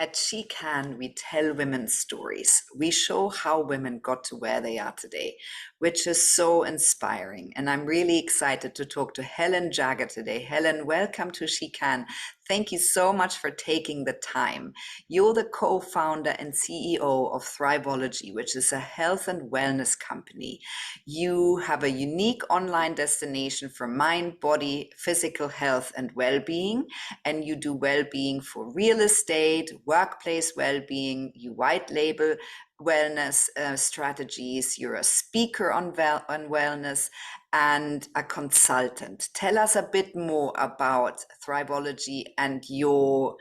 At She Can, we tell women's stories. We show how women got to where they are today, which is so inspiring. And I'm really excited to talk to Helen Jaggar today. Helen, welcome to She Can. Thank you so much for taking the time. You're the co-founder and CEO of Thriveologie, which is a health and wellness company. You have a unique online destination for mind, body, physical health, and well-being. And you do well-being for real estate, workplace well-being. You white label wellness strategies. You're a speaker on wellness and a consultant. Tell us a bit more about Thriveologie and your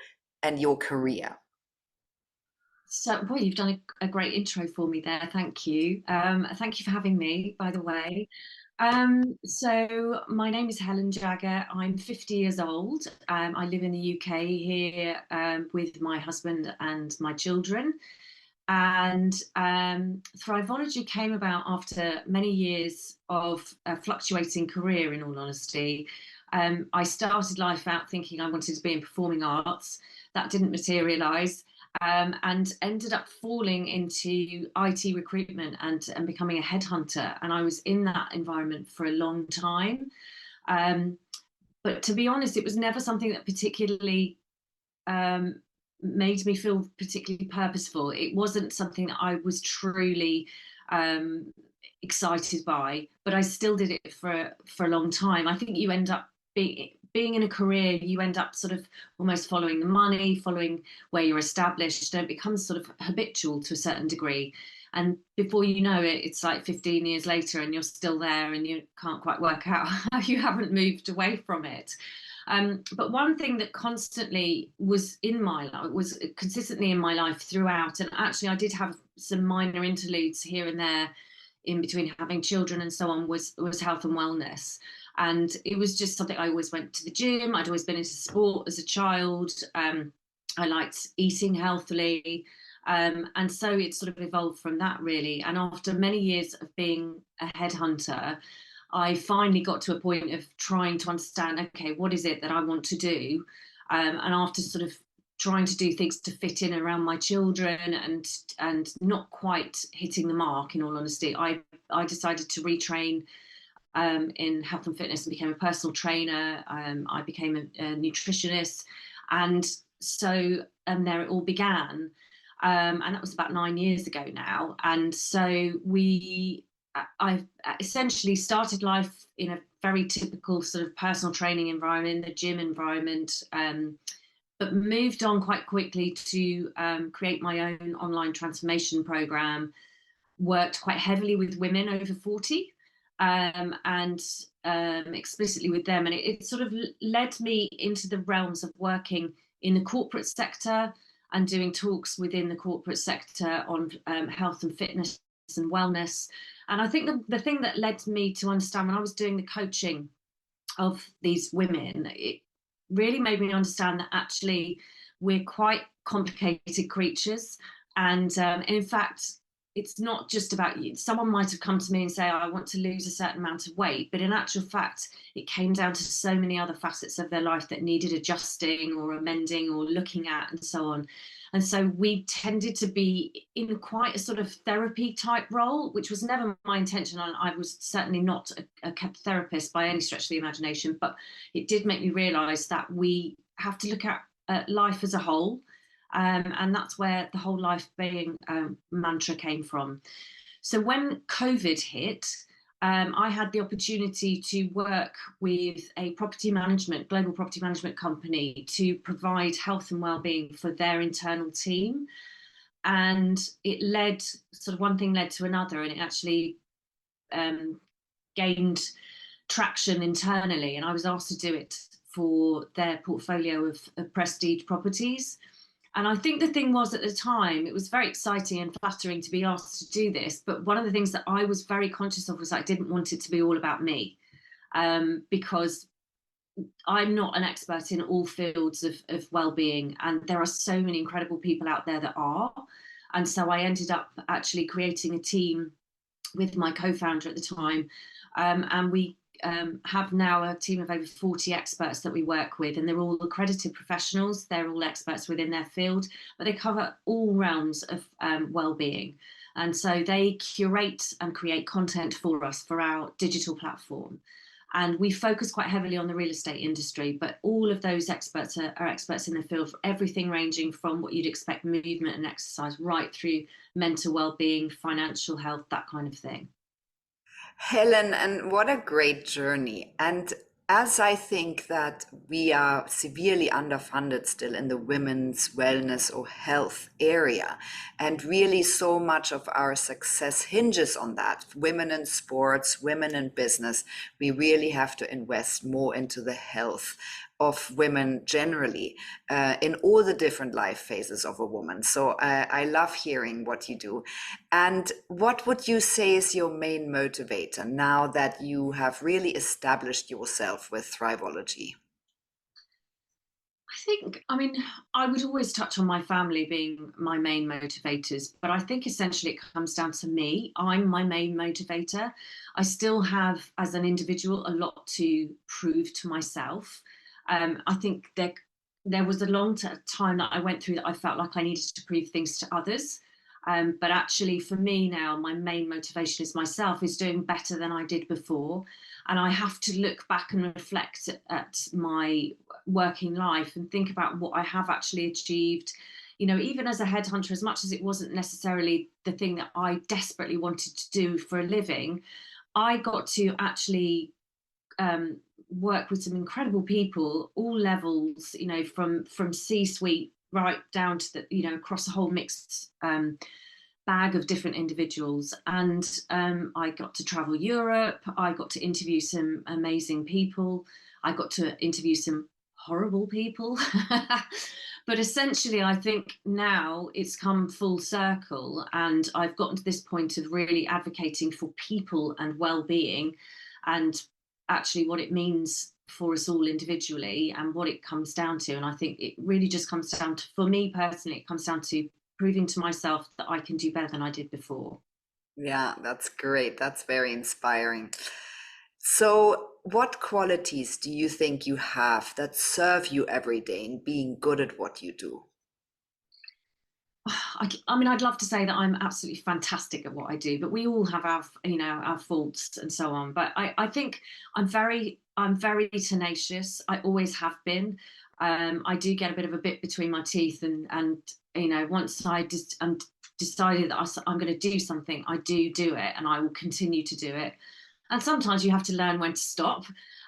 career. So, well, you've done a great intro for me there. Thank you. Thank you for having me, by the way. So, my name is Helen Jaggar. I'm 50 years old. I live in the UK here with my husband and my children. And Thriveology came about after many years of a fluctuating career, in all honesty. I started life out thinking I wanted to be in performing arts. That didn't materialise. And ended up falling into IT recruitment and becoming a headhunter. And I was in that environment for a long time. But to be honest, it was never something that particularly made me feel particularly purposeful. It wasn't something that I was truly excited by, but I still did it for a long time. I think you end up being in a career, you end up sort of almost following the money, following where you're established, and it becomes sort of habitual to a certain degree. And before you know it, it's like 15 years later and you're still there and you can't quite work out how you haven't moved away from it. But one thing that constantly was in my life, was consistently in my life throughout, and actually I did have some minor interludes here and there in between having children and so on, was health and wellness. And it was just something. I always went to the gym. I'd always been into sport as a child. I liked eating healthily. And so it sort of evolved from that, really. And after many years of being a headhunter, I finally got to a point of trying to understand, okay, what is it that I want to do? And after sort of trying to do things to fit in around my children and not quite hitting the mark, in all honesty, I decided to retrain in health and fitness and became a personal trainer. I became a nutritionist. And so, and there it all began. And that was about 9 years ago now. And so I essentially started life in a very typical sort of personal training environment, the gym environment, but moved on quite quickly to create my own online transformation program, worked quite heavily with women over 40 and explicitly with them. And it sort of led me into the realms of working in the corporate sector and doing talks within the corporate sector on health and fitness and wellness. And I think the thing that led me to understand when I was doing the coaching of these women, it really made me understand that actually we're quite complicated creatures. And in fact, it's not just about you. Someone might have come to me and say, I want to lose a certain amount of weight. But in actual fact, it came down to so many other facets of their life that needed adjusting or amending or looking at and so on. And so we tended to be in quite a sort of therapy type role, which was never my intention. And I was certainly not a therapist by any stretch of the imagination. But it did make me realise that we have to look at life as a whole. And that's where the whole life being mantra came from. So when COVID hit, I had the opportunity to work with a global property management company to provide health and wellbeing for their internal team. And it led, sort of one thing led to another, and it actually gained traction internally. And I was asked to do it for their portfolio of prestige properties. And I think the thing was, at the time, it was very exciting and flattering to be asked to do this. But one of the things that I was very conscious of was I didn't want it to be all about me, because I'm not an expert in all fields of well-being. And there are so many incredible people out there that are. And so I ended up actually creating a team with my co-founder at the time. And we have now a team of over 40 experts that we work with, and they're all accredited professionals. They're all experts within their field, but they cover all realms of well-being. And so they curate and create content for us for our digital platform. And we focus quite heavily on the real estate industry, but all of those experts are experts in the field, for everything ranging from what you'd expect, movement and exercise, right through mental well-being, financial health, that kind of thing. Helen, and what a great journey. And as I think that we are severely underfunded still in the women's wellness or health area, and really so much of our success hinges on that. Women in sports, women in business, we really have to invest more into the health of women generally, in all the different life phases of a woman. So I love hearing what you do. And what would you say is your main motivator now that you have really established yourself with Thriveologie? I mean, I would always touch on my family being my main motivators, but I think essentially it comes down to me. I'm my main motivator. I still have, as an individual, a lot to prove to myself. I think there was a long time that I went through that I felt like I needed to prove things to others. But actually, for me now, my main motivation is myself, is doing better than I did before. And I have to look back and reflect at my working life and think about what I have actually achieved. You know, even as a headhunter, as much as it wasn't necessarily the thing that I desperately wanted to do for a living, I got to actually work with some incredible people, all levels, you know, from C-suite right down to the, you know, across the whole mixed bag of different individuals. And I got to travel Europe. I got to interview some amazing people. I got to interview some horrible people. But essentially, I think now it's come full circle, and I've gotten to this point of really advocating for people and well-being, and actually what it means for us all individually and what it comes down to. And I think it really just comes down to, for me personally, it comes down to proving to myself that I can do better than I did before. Yeah, that's great. That's very inspiring. So, what qualities do you think you have that serve you every day in being good at what you do? I mean, I'd love to say that I'm absolutely fantastic at what I do, but we all have our, you know, our faults and so on. But I think I'm very tenacious. I always have been. I do get a bit of a bit between my teeth, and you know, once I just decided that I'm going to do something, I do it, and I will continue to do it. And sometimes you have to learn when to stop.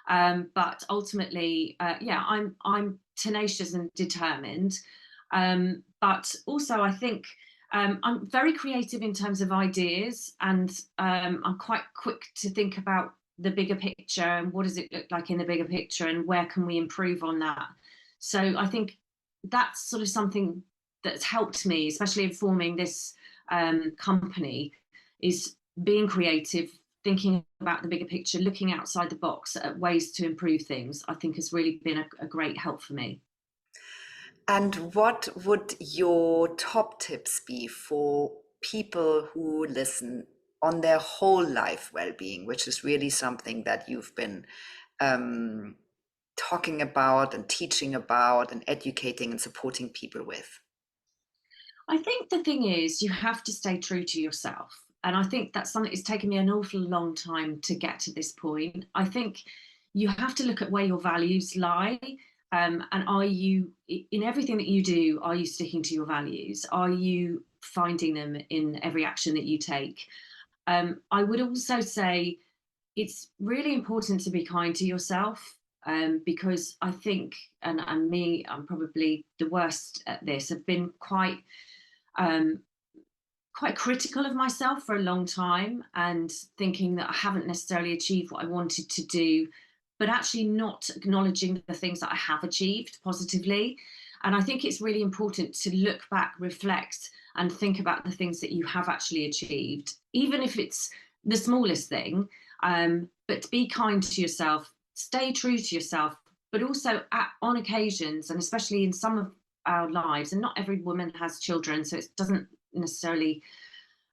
But ultimately, yeah, I'm tenacious and determined. But also, I think I'm very creative in terms of ideas, and I'm quite quick to think about the bigger picture and what does it look like in the bigger picture and where can we improve on that. So I think that's sort of something that's helped me, especially in forming this company, is being creative, thinking about the bigger picture, looking outside the box at ways to improve things. I think has really been a great help for me. And what would your top tips be for people who listen on their whole life well-being, which is really something that you've been um, talking about and teaching about and educating and supporting people with? I think the thing is, you have to stay true to yourself. And I think that's something that's taken me an awful long time to get to this point. I think you have to look at where your values lie. And are you, in everything that you do, are you sticking to your values? Are you finding them in every action that you take? I would also say it's really important to be kind to yourself, because I think, and me, I'm probably the worst at this, have been um, quite critical of myself for a long time, and thinking that I haven't necessarily achieved what I wanted to do, but actually not acknowledging the things that I have achieved positively. And I think it's really important to look back, reflect, and think about the things that you have actually achieved, even if it's the smallest thing. But be kind to yourself, stay true to yourself, but also on occasions, and especially in some of our lives, and not every woman has children, so it doesn't necessarily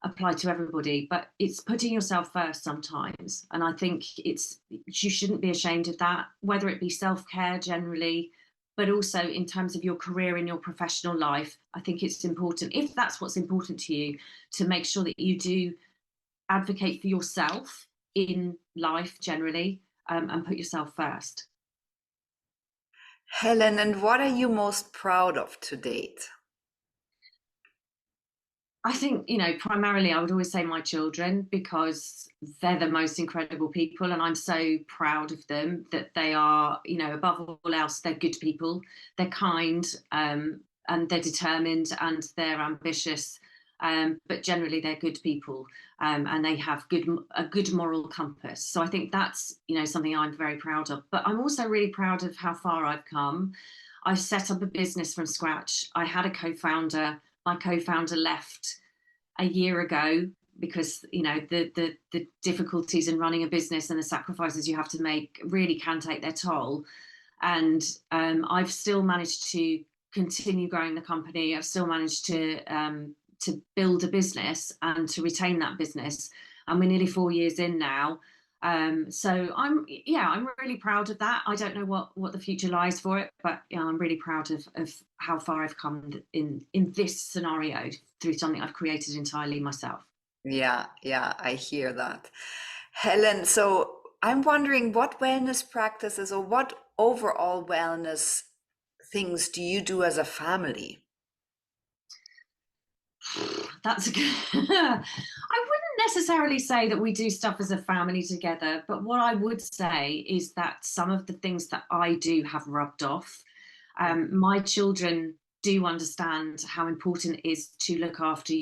apply to everybody, but it's putting yourself first sometimes. And I think you shouldn't be ashamed of that, whether it be self-care generally, but also in terms of your career in your professional life. I think it's important, if that's what's important to you, to make sure that you do advocate for yourself in life generally, and put yourself first. Helen, and what are you most proud of to date? I think, primarily I would always say my children, because they're the most incredible people. And I'm so proud of them that they are, above all else, they're good people. They're kind, and they're determined and they're ambitious. But generally they're good people, and they have a good moral compass. So I think that's, something I'm very proud of. But I'm also really proud of how far I've come. I've set up a business from scratch. I had a co-founder. My co-founder left a year ago because the difficulties in running a business and the sacrifices you have to make really can take their toll. And I've still managed to continue growing the company. I've still managed to build a business and to retain that business. And we're nearly 4 years in now. So I'm really proud of that. I don't know what the future lies for it, but I'm really proud of how far I've come in this scenario through something I've created entirely myself. Yeah, yeah, I hear that. Helen, so I'm wondering what wellness practices or what overall wellness things do you do as a family? That's a good. I wouldn't necessarily say that we do stuff as a family together, but what I would say is that some of the things that I do have rubbed off. My children do understand how important it is to look after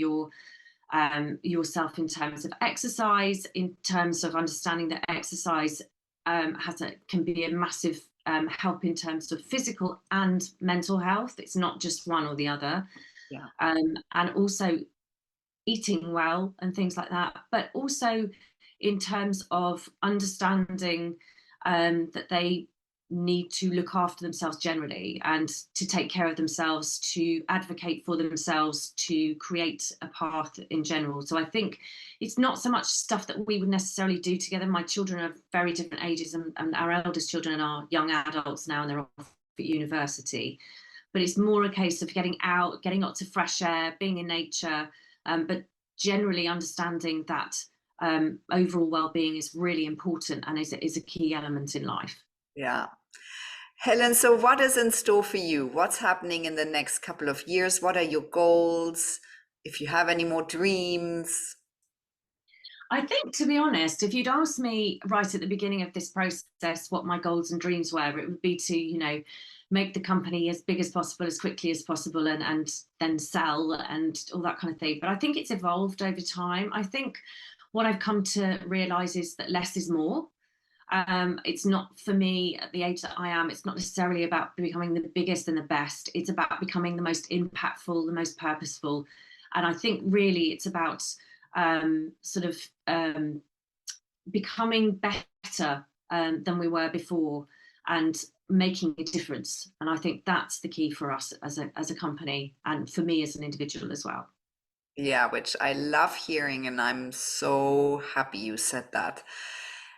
yourself in terms of exercise, in terms of understanding that exercise can be a massive help in terms of physical and mental health. It's not just one or the other. Yeah. And also eating well and things like that, but also in terms of understanding that they need to look after themselves generally and to take care of themselves, to advocate for themselves, to create a path in general. So I think it's not so much stuff that we would necessarily do together. My children are very different ages, and our eldest children are young adults now and they're off at university. But it's more a case of getting out, getting lots of fresh air, being in nature, but generally understanding that overall well-being is really important and is a key element in life. Yeah. Helen, so what is in store for you? What's happening in the next couple of years? What are your goals? If you have any more dreams? I think, to be honest, if you'd asked me right at the beginning of this process what my goals and dreams were, it would be to, make the company as big as possible, as quickly as possible, and then sell and all that kind of thing. But I think it's evolved over time. I think what I've come to realize is that less is more. It's not, for me at the age that I am, it's not necessarily about becoming the biggest and the best. It's about becoming the most impactful, the most purposeful. And I think really it's about sort of becoming better than we were before and making a difference. And I think that's the key for us as a company, and for me as an individual as well. Yeah, which I love hearing, and I'm so happy you said that.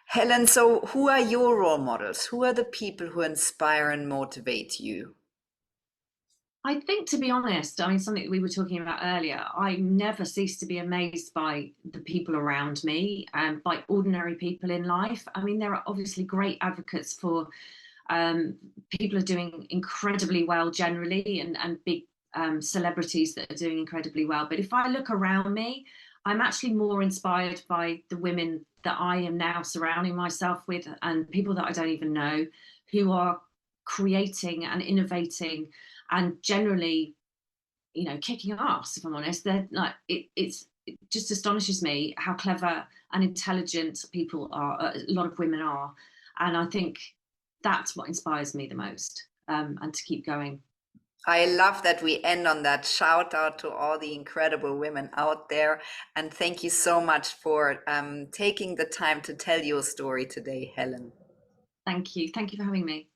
Helen, so who are your role models? Who are the people who inspire and motivate you? I think, to be honest, I mean, something that we were talking about earlier, I never cease to be amazed by the people around me and by ordinary people in life. I mean, there are obviously great advocates for people are doing incredibly well generally, and big celebrities that are doing incredibly well. But if I look around me, I'm actually more inspired by the women that I am now surrounding myself with, and people that I don't even know, who are creating and innovating and generally, kicking ass. If I'm honest, they're like it just astonishes me how clever and intelligent people are. A lot of women are, and I think that's what inspires me the most, and to keep going. I love that we end on that. Shout out to all the incredible women out there. And thank you so much for taking the time to tell your story today, Helen. Thank you for having me.